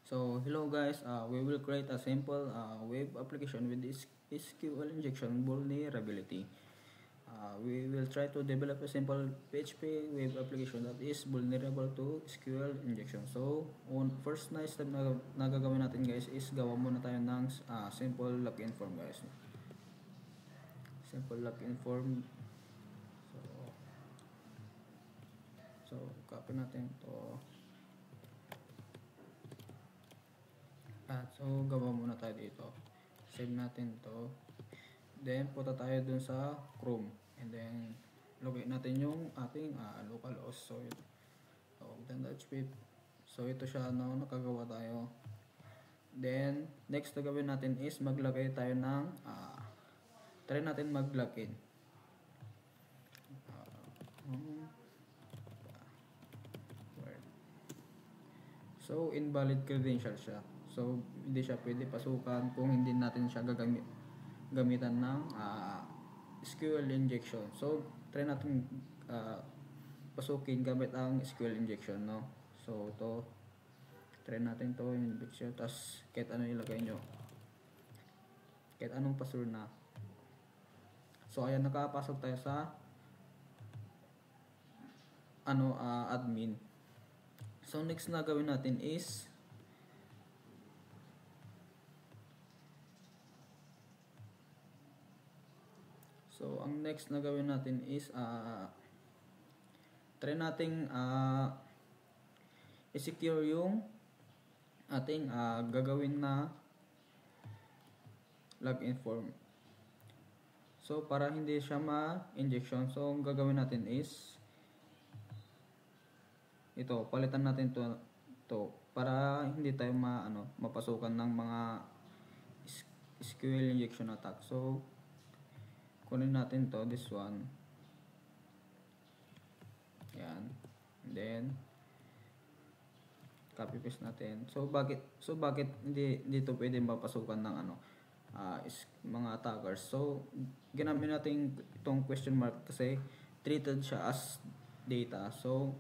So hello guys, we will create a simple web application with this SQL injection vulnerability. We will try to develop a simple PHP web application that is vulnerable to SQL injection. So first na step na gagawin natin guys is gawa muna tayo ng simple login form guys. Simple login form. So copy natin to. So gawa muna tayo dito. Save natin to. Then punta tayo dun sa Chrome. And then login natin yung ating localhost. So then.php. So ito siya nakagawa tayo. Then next na gawin natin is maglagay tayo ng try natin mag-login. So invalid credential siya. So hindi siya pwede pasukan kung hindi natin siya gamitan ng SQL injection. So try natin pasukin gamit ang SQL injection, no. So to try natin to injection, tas kahit ano ilagay nyo, kahit anong password na. So ayan, nakapasok tayo sa admin. So next na gawin natin is try nating i-secure yung ating gagawin na login form. So para hindi siya ma-injection, so ang gagawin natin is ito, palitan natin to para hindi tayo mapasukan ng mga SQL injection attack. So kunin natin to, this one. Yan. And then copy paste natin. So bakit hindi dito pwede mapasukan ng mga attackers? So ginamit natin itong question mark kasi treated siya as data. So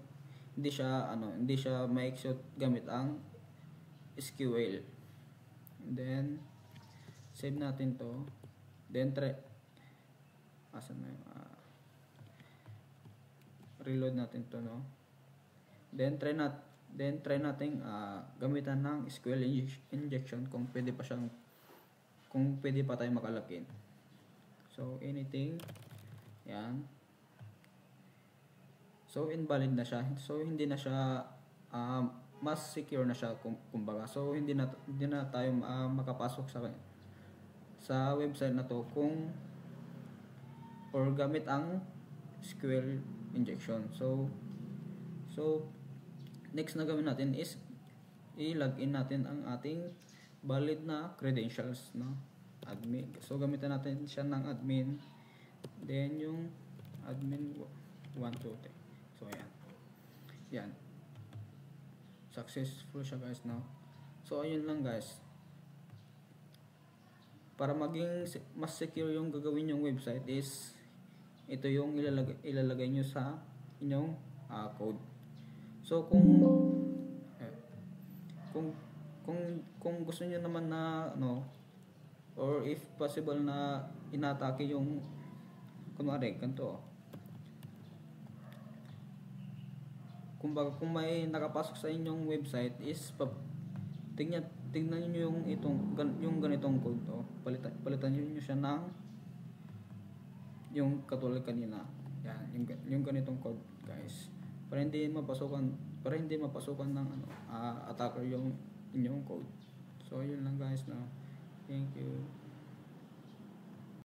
hindi siya ma-execute gamit ang SQL. And then save natin to. Then reload natin to, no. Then try nating gamitan ng SQL injection kung pwede pa tayo makalagin. So anything, yan. So invalid na siya. So hindi na siya mas secure na siya kumbaga. So hindi na tayo makapasok sa website na to kung or gamit ang SQL injection. So next na gawin natin is i-login natin ang ating valid na credentials, no, admin. So gamitan natin siya ng admin, then yung admin 1, 2, 3. So yan, successful siya guys, no. So ayun lang guys, para maging mas secure yung gagawin yung website is ito yung ilalagay nyo sa inyong code. So kung gusto niyo naman na or if possible na inatake yung kunwari ganito, kumbaga kung may nakapasok sa inyong website is tingnan niyo yung ganitong code, palitan niyo siya ng yung katulad kanina. Yan, yung ganitong code guys, para hindi mapasukan ng attacker yung inyong code. So yun lang guys, no. Thank you.